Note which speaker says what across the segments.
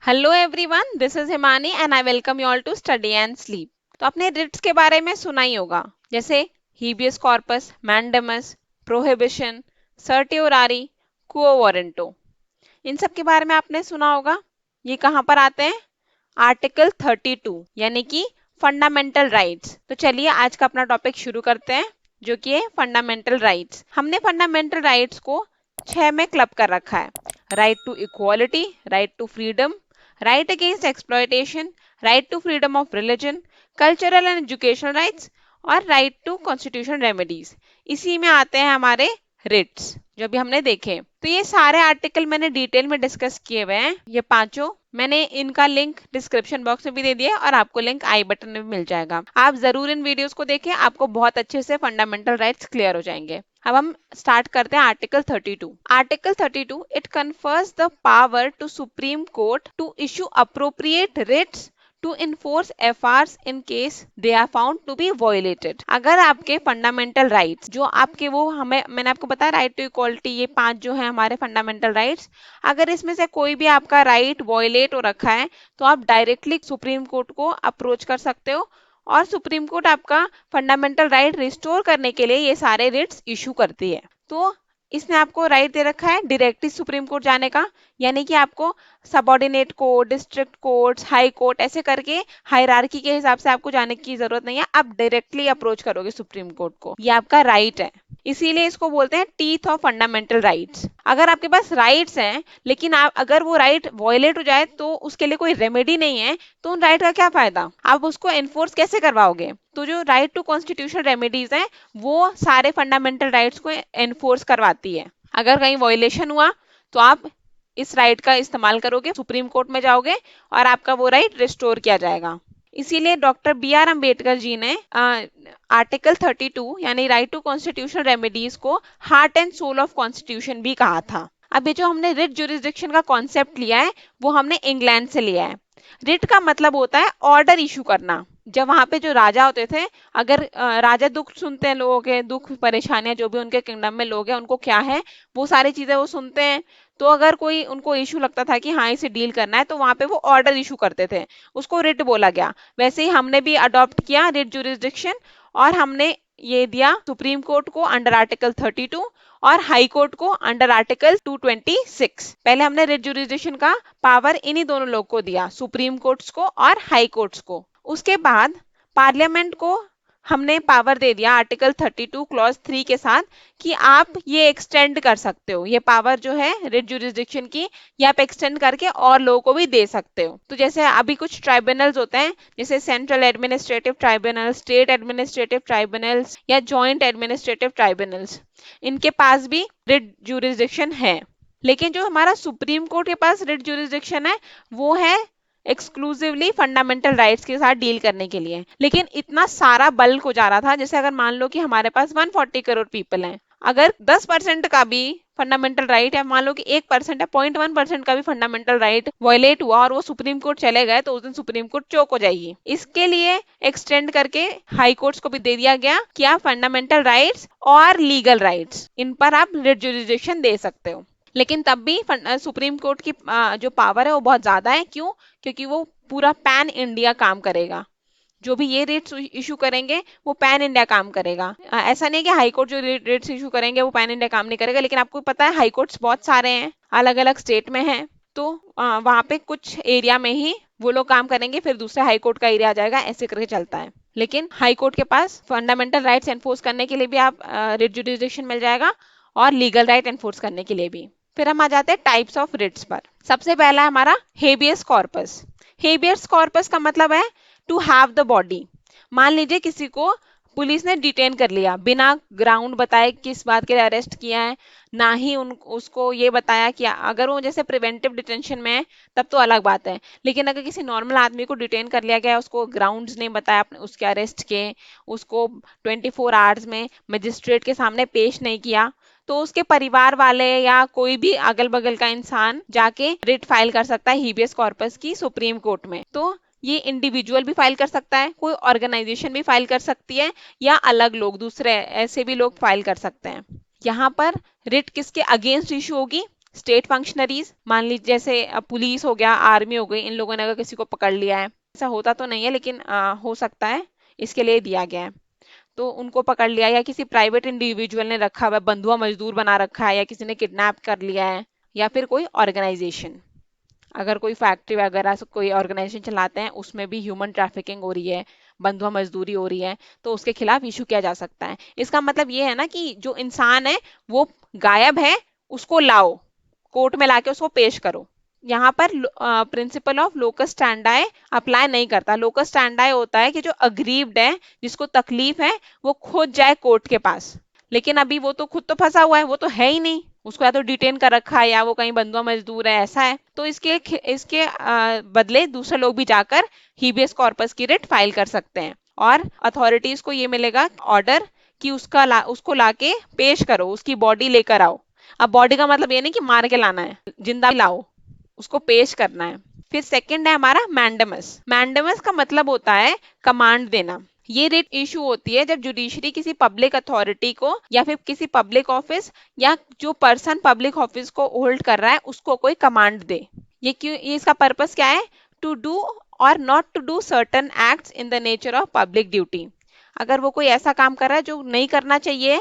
Speaker 1: Hello everyone, this is Himani and I welcome you all to study and sleep. तो आपने Ritz के बारे में सुना ही होगा, जैसे हीबियस कॉर्पस, मैंडेमस, प्रोहिबिशन, सर्टियोरारी, क्वो वारंटो। इन सब के बारे में आपने सुना होगा। ये कहाँ पर आते हैं? आर्टिकल 32 यानी कि फंडामेंटल राइट्स। तो चलिए आज का अपना टॉपिक शुरू करते हैं, जो कि है फंडामेंटल राइट्स। हमने फंडामेंटल राइट्स को 6 में क्लब कर रखा है। Right to equality, right to freedom, right against exploitation, right to freedom of religion, cultural and educational rights और राइट टू कॉन्स्टिट्यूशनल रेमेडीज। इसी में आते हैं हमारे रिट्स जो भी हमने देखे। तो ये सारे आर्टिकल मैंने डिटेल में डिस्कस किए हुए हैं, ये पांचों। मैंने इनका लिंक डिस्क्रिप्शन बॉक्स में भी दे दिया है और आपको लिंक आई बटन में भी मिल जाएगा। आप जरूर इन वीडियोस को देखें, आपको बहुत अच्छे से फंडामेंटल राइट्स क्लियर हो जाएंगे। अब हम स्टार्ट करते हैं article 32। Article 32 it confers the power to Supreme Court to issue appropriate writs to enforce FRs in case they are found to be violated. अगर आपके फंडामेंटल राइट्स जो आपके वो हमें मैंने आपको बताया राइट टू इक्वालिटी, ये 5 जो है हमारे फंडामेंटल राइट्स, अगर इसमें से कोई भी आपका राइट वायलेट हो रखा है तो आप डायरेक्टली सुप्रीम कोर्ट को अप्रोच कर सकते हो और सुप्रीम कोर्ट आपका फंडामेंटल राइट रिस्टोर करने के लिए ये सारे रिट्स इशू करती है। तो इसने आपको राइट दे रखा है डायरेक्टली सुप्रीम कोर्ट जाने का, यानी कि आपको subordinate court, district courts, high court ऐसे करके हायरार्की के हिसाब से आपको जाने की जरूरत नहीं है। आप डायरेक्टली अप्रोच करोगे सुप्रीम कोर्ट को, ये आपका राइट है। इसीलिए इसको बोलते हैं टीथ ऑफ फंडामेंटल राइट्स। अगर आपके पास राइट्स हैं लेकिन आप अगर वो राइट वायलेट हो जाए तो उसके लिए कोई रेमेडी नहीं है, तो उन राइट का क्या फायदा? आप उसको एनफोर्स कैसे करवाओगे? तो जो राइट टू कॉन्स्टिट्यूशनल रेमेडीज हैं वो सारे फंडामेंटल राइट्स को एनफोर्स करवाती है। अगर कहीं वायलेशन हुआ तो आप इस राइट का इस्तेमाल करोगे, सुप्रीम कोर्ट में जाओगे और आपका वो राइट रिस्टोर किया जाएगा। इसीलिए doctor B R Ambedkar ji ने आर्टिकल 32 यानी राइट टू कॉन्स्टिट्यूशनल रेमेडीज को heart and soul of constitution भी कहा था। अब ये जो हमने रिट ज्यूरिसडिक्शन का कॉन्सेप्ट लिया है वो हमने इंग्लैंड से लिया है। रिट का मतलब होता है ऑर्डर इशू करना। जब वहां पे जो राजा होते थे, अगर राजा दुख सुनते हैं, लोगों के दुख परेशानियां जो भी उनके किंगडम में लोग हैं उनको क्या है वो सारी चीजें वो सुनते हैं। तो अगर कोई उनको इशू लगता था कि हाँ इसे डील करना है तो वहां पे वो ऑर्डर इशू करते थे, उसको रिट बोला गया। वैसे ही हमने भी अडॉप्ट किया रिट ज्यूरिसडिक्शन और हमने ये दिया सुप्रीम कोर्ट को अंडर आर्टिकल 32 और हाई कोर्ट को अंडर आर्टिकल 226। पहले हमने रिट ज्यूरिसडिक्शन का पावर इन्हीं दोनों लोग को दिया, सुप्रीम कोर्ट्स को और हाई कोर्ट्स को। उसके बाद पार्लियामेंट को हमने पावर दे दिया आर्टिकल 32 क्लॉज 3 के साथ कि आप ये एक्सटेंड कर सकते हो, ये पावर जो है रिट ज्यूरिसडिक्शन की ये आप एक्सटेंड करके और लोगों को भी दे सकते हो। तो जैसे अभी कुछ ट्राइब्यूनल्स होते हैं, जैसे central administrative tribunal, state administrative tribunals या जॉइंट एडमिनिस्ट्रेटिव ट्राइब्यूनल्स, इनके पास भी रिट ज्यूरिसडिक्शन है। लेकिन जो हमारा सुप्रीम कोर्ट के पास रिट ज्यूरिसडिक्शन है वो है एक्सक्लूसिवली फंडामेंटल राइट्स के साथ डील करने के लिए। लेकिन इतना सारा बल्क हो जा रहा था, जैसे अगर मान लो कि हमारे पास 140 करोड़ पीपल हैं, अगर 10% का भी फंडामेंटल राइट है, मान लो कि 1% है, 0.1% का भी फंडामेंटल राइट वायलेट हुआ और वो सुप्रीम कोर्ट चले गए तो उस दिन सुप्रीम कोर्ट चौक हो जाएगी। इसके लिए एक्सटेंड करके हाई कोर्ट्स को भी दे दिया गया कि आप फंडामेंटल राइट्स और लीगल राइट्स इन पर आप रिट ज्यूरिसडिक्शन दे सकते हो। लेकिन तब भी सुप्रीम कोर्ट की जो पावर है वो बहुत ज्यादा है। क्यों? क्योंकि वो पूरा पैन इंडिया काम करेगा। जो भी ये रेट्स इशू करेंगे वो पैन इंडिया काम करेगा। ऐसा नहीं है कि हाई कोर्ट जो रेट्स इशू करेंगे वो पैन इंडिया काम नहीं करेगा, लेकिन आपको पता है हाई कोर्ट्स बहुत सारे हैं, अलग अलग स्टेट में हैं। तो वहां पे कुछ एरिया में ही वो लोग काम करेंगे, फिर दूसरे हाई कोर्ट का एरिया आ जाएगा, ऐसे करके चलता है। लेकिन हाई कोर्ट के पास फंडामेंटल राइट्स एनफोर्स करने के लिए भी आप रिट ज्यूरिसडिक्शन मिल जाएगा और लीगल राइट एनफोर्स करने के लिए भी। फिर हम आ जाते हैं टाइप्स ऑफ रिट्स पर। सबसे पहला है हमारा हेबियस कॉर्पस। हेबियस कॉर्पस का मतलब है टू हैव द बॉडी। मान लीजिए किसी को पुलिस ने डिटेन कर लिया, बिना ग्राउंड बताए किस बात के लिए अरेस्ट किया है, ना ही उसको ये बताया कि अगर वो जैसे प्रिवेंटिव डिटेंशन में है तब तो अलग बात है। लेकिन अगर किसी नॉर्मल आदमी को डिटेन कर लिया गया, उसको ग्राउंड्स नहीं बताया अपने उसके अरेस्ट के, उसको 24 आवर्स में मजिस्ट्रेट के सामने पेश नहीं किया, तो उसके परिवार वाले या कोई भी अगल बगल का इंसान जाके रिट फाइल कर सकता है हीबियस कॉर्पस की सुप्रीम कोर्ट में। तो ये इंडिविजुअल भी फाइल कर सकता है, कोई ऑर्गेनाइजेशन भी फाइल कर सकती है, या अलग लोग दूसरे ऐसे भी लोग फाइल कर सकते हैं। यहाँ पर रिट किसके अगेंस्ट इशू होगी? स्टेट फंक्शनरीज, मान लीजिए जैसे पुलिस हो गया, आर्मी हो गई, इन लोगों ने अगर किसी को पकड़ लिया है, ऐसा होता तो नहीं है लेकिन हो सकता है, इसके लिए दिया गया है। तो उनको पकड़ लिया, या किसी प्राइवेट इंडिविजुअल ने रखा हुआ है, बंधुआ मजदूर बना रखा है, या किसी ने किडनैप कर लिया है, या फिर कोई ऑर्गेनाइजेशन, अगर कोई फैक्ट्री वगैरह से कोई ऑर्गेनाइजेशन चलाते हैं, उसमें भी ह्यूमन ट्रैफिकिंग हो रही है, बंधुआ मजदूरी हो रही है, तो उसके खिलाफ इशू किया जा सकता है। इसका मतलब ये है ना कि जो इंसान है वो गायब है, उसको लाओ, कोर्ट में लाके उसको पेश करो। यहाँ पर प्रिंसिपल ऑफ लोकस स्टैंडाई अप्लाई नहीं करता। लोकस स्टैंडाई होता है कि जो अग्रीव्ड है, जिसको तकलीफ है, वो खुद जाए कोर्ट के पास। लेकिन अभी वो तो खुद तो फंसा हुआ है, वो तो है ही नहीं, उसको या तो डिटेन कर रखा है या वो कहीं बंधुआ मजदूर है, ऐसा है। तो इसके बदले दूसरे लोग भी जाकर हीबियस कॉर्पस की रिट फाइल कर सकते हैं, और अथॉरिटीज को ये मिलेगा ऑर्डर कि उसको लाके पेश करो, उसकी बॉडी लेकर आओ। अब बॉडी का मतलब ये नहीं कि मार के लाना है, जिंदा लाओ, उसको पेश करना है। फिर सेकंड है हमारा मैंडेमस। मैंडेमस का मतलब होता है कमांड देना। ये रिट इशू होती है जब जुडिशरी किसी पब्लिक अथॉरिटी को या फिर किसी पब्लिक ऑफिस या जो पर्सन पब्लिक ऑफिस को होल्ड कर रहा है उसको कोई कमांड दे। ये इसका पर्पस क्या है? टू डू और not to do certain acts in the nature of public duty. अगर वो कोई ऐसा काम कर रहा है जो नहीं करना चाहिए,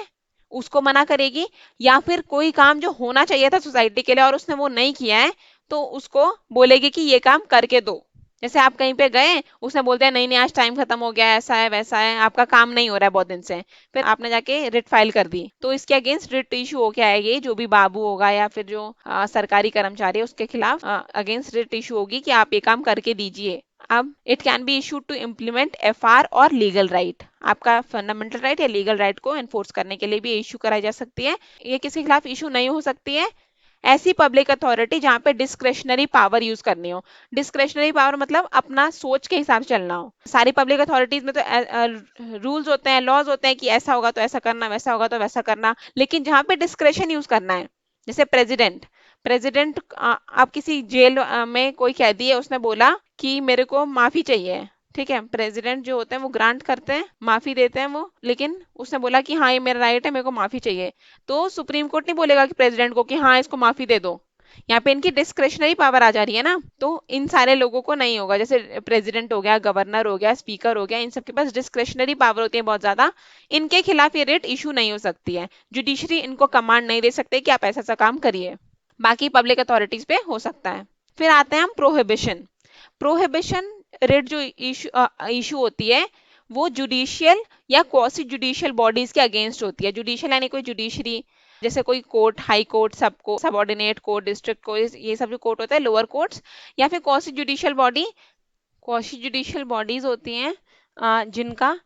Speaker 1: उसको मना करेगी, या फिर कोई काम जो होना चाहिए था सोसाइटी के लिए और उसने वो नहीं किया है, तो उसको बोलेगी कि ये काम करके दो। जैसे आप कहीं पे गए, उसने बोलते हैं नहीं नहीं आज टाइम खत्म हो गया है, ऐसा है वैसा है, आपका काम नहीं हो रहा है बहुत दिन से, फिर आपने जाके रिट फाइल कर दी, तो इसके अगेंस्ट रिट इशू हो के आएगी। जो भी बाबू होगा या फिर जो सरकारी कर्मचारी है उसके खिलाफ अगेंस्ट रिट इशू होगी कि आप ये काम करके दीजिए। अब it can be issued to implement FR और लीगल राइट। आपका फंडामेंटल राइट या लीगल राइट को एनफोर्स करने के लिए भी इशू कराई जा सकती है। ये किसी के खिलाफ इशू नहीं हो सकती है ऐसी पब्लिक अथॉरिटी जहां पे डिस्क्रेशनरी पावर यूज करनी हो। डिस्क्रेशनरी पावर मतलब अपना सोच के हिसाब से चलना हो। सारी पब्लिक अथॉरिटीज में तो रूल्स होते हैं, लॉज होते हैं कि ऐसा होगा तो ऐसा करना, वैसा होगा तो वैसा करना, लेकिन जहां पे डिस्क्रेशन यूज करना है, जैसे प्रेसिडेंट। प्रेसिडेंट आप किसी जेल में कोई कैदी है, उसने बोला कि मेरे को माफी चाहिए, ठीक है, प्रेसिडेंट जो होते हैं वो ग्रांट करते हैं, माफी देते हैं वो, लेकिन उसने बोला कि हाँ ये मेरा राइट है, मेरे को माफी चाहिए, तो सुप्रीम कोर्ट नहीं बोलेगा कि प्रेसिडेंट को कि हाँ इसको माफी दे दो। यहाँ पे इनकी डिस्क्रेशनरी पावर आ जा रही है ना, तो इन सारे लोगों को नहीं होगा। जैसे प्रेसिडेंट हो गया, गवर्नर हो गया, स्पीकर हो गया, इन सबके पास डिस्क्रेशनरी पावर होती है बहुत ज्यादा, इनके खिलाफ ये रेट इशू नहीं हो सकती है। जुडिशरी इनको कमांड नहीं दे सकते कि आप ऐसा ऐसा काम करिए, बाकी पब्लिक अथॉरिटीज पे हो सकता है। फिर आते हैं हम प्रोहिबिशन। प्रोहिबिशन रेट जो इशू होती है वो जुडिशियल या क्वासी जुडिशियल बॉडीज के अगेंस्ट होती है। जुडिशियल यानी कोई जुडिशरी, जैसे कोई कोर्ट, हाई कोर्ट, सबको सबऑर्डिनेट कोर्ट, डिस्ट्रिक्ट कोर्ट, ये सब जो कोर्ट होता है, लोअर कोर्ट्स, या फिर quasi judicial body. Quasi judicial bodies होती हैं जिनका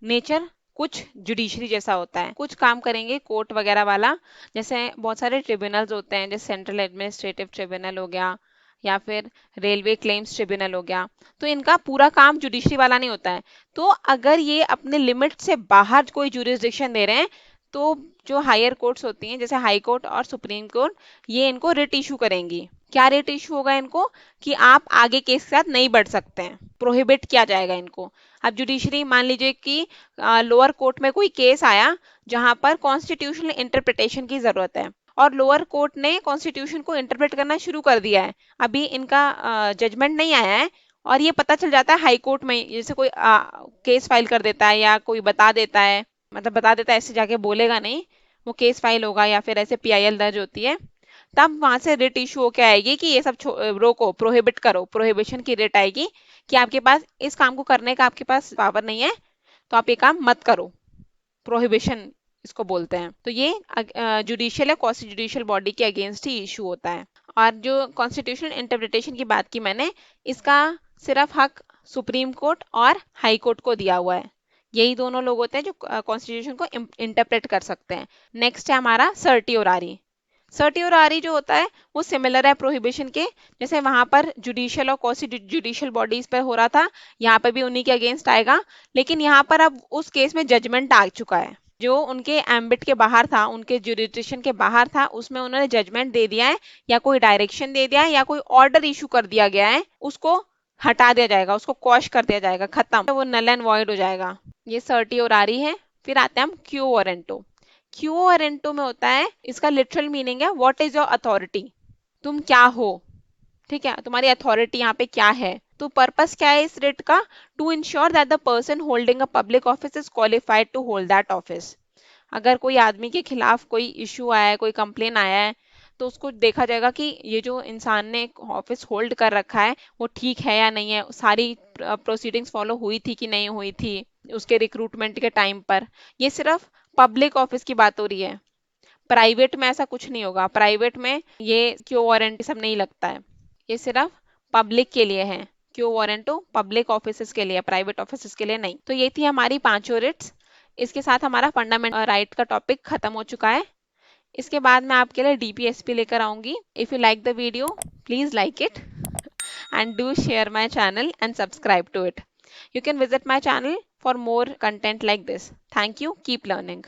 Speaker 1: नेचर कुछ जुडिशरी जैसा होता है, कुछ काम करेंगे कोर्ट वगैरह वाला। जैसे बहुत सारे ट्रिब्यूनल्स होते हैं, जैसे सेंट्रल एडमिनिस्ट्रेटिव ट्रिब्यूनल हो गया या फिर रेलवे क्लेम्स ट्रिब्यूनल हो गया, तो इनका पूरा काम जुडिशरी वाला नहीं होता है। तो अगर ये अपने लिमिट से बाहर कोई जुरिस्डिक्शन दे रहे हैं, तो जो हायर कोर्ट्स होती हैं जैसे हाई कोर्ट और सुप्रीम कोर्ट, ये इनको रिट इशू करेंगी। क्या रिट इशू होगा इनको? कि आप आगे केस के साथ नहीं बढ़ सकते हैं, प्रोहिबिट किया जाएगा इनको। अब जुडिशरी, मान लीजिए कि लोअर कोर्ट में कोई केस आया जहां पर कॉन्स्टिट्यूशनल इंटरप्रिटेशन की जरूरत है, और लोअर कोर्ट ने कॉन्स्टिट्यूशन को इंटरप्रेट करना शुरू कर दिया है, अभी इनका जजमेंट नहीं आया है, और ये पता चल जाता है हाई कोर्ट में, जैसे कोई केस फाइल कर देता है या कोई बता देता है, मतलब बता देता है ऐसे जाके बोलेगा नहीं, वो केस फाइल होगा या फिर ऐसे पीआईएल दर्ज होती है, तब वहां से रिट इशू होके आएगी कि ये सब रोको, प्रोहिबिट करो, प्रोहिबिशन की रिट आएगी कि आपके पास इस काम को करने का आपके पास पावर नहीं है, तो आप ये काम मत करो। प्रोहिबिशन इसको बोलते हैं। तो ये जुडिशियल या क्वासी जुडिशियल बॉडी के अगेंस्ट ही इशू होता है। और जो कॉन्स्टिट्यूशनल इंटरप्रिटेशन की बात की मैंने, इसका सिर्फ हक सुप्रीम कोर्ट और हाई कोर्ट को दिया हुआ है। यही दोनों लोग होते हैं जो कॉन्स्टिट्यूशन को इंटरप्रेट कर सकते हैं। नेक्स्ट है हमारा सर्टियोरारी। सर्टियोरारी जो होता है वो सिमिलर है प्रोहिबिशन के, जैसे वहां पर जुडिशियल और क्वासी जुडिशियल बॉडीज पर हो रहा था, यहाँ पर भी उन्हीं के अगेंस्ट आएगा, लेकिन यहाँ पर अब उस केस में जजमेंट आ चुका है। जो उनके एम्बिट के बाहर था, उनके जुरिडिक्शन के बाहर था, उसमें उन्होंने जजमेंट दे दिया है या कोई डायरेक्शन दे दिया है या कोई ऑर्डर इशू कर दिया गया है, उसको हटा दिया जाएगा, उसको क्वॉश कर दिया जाएगा, खत्म, वो नल एंड वॉइड हो जाएगा। ये सर्टियोरारी है। फिर आते हैं हम क्यू वारंटो। क्यू वारंटो में होता है, इसका लिटरल मीनिंग है व्हाट इज योर अथॉरिटी, तुम क्या हो, ठीक है, तुम्हारी अथॉरिटी यहाँ पे क्या है। तो पर्पस क्या है इस रिट का? To ensure that the person holding a public office is qualified to hold that office. अगर कोई आदमी के खिलाफ कोई इशू आया है, कोई कंप्लेन आया है, तो उसको देखा जाएगा कि ये जो इंसान ने ऑफिस होल्ड कर रखा है वो ठीक है या नहीं है, सारी प्रोसीडिंग्स फॉलो हुई थी कि नहीं हुई थी उसके रिक्रूटमेंट के टाइम पर। ये सिर्फ पब्लिक ऑफिस की बात हो रही है, प्राइवेट में ऐसा कुछ नहीं होगा। प्राइवेट में ये क्यों वारंटी सब नहीं लगता है, ये सिर्फ पब्लिक के लिए है। क्यों वारंटो पब्लिक ऑफिस के लिए, प्राइवेट ऑफिस के लिए नहीं। तो ये थी हमारी पांचों रिट्स। इसके साथ हमारा फंडामेंटल राइट का टॉपिक खत्म हो चुका है। इसके बाद मैं आपके लिए डीपीएसपी लेकर आऊंगी। If you like the video please like it and do share my channel and subscribe to it. You can visit my channel for more content like this. Thank you. Keep learning.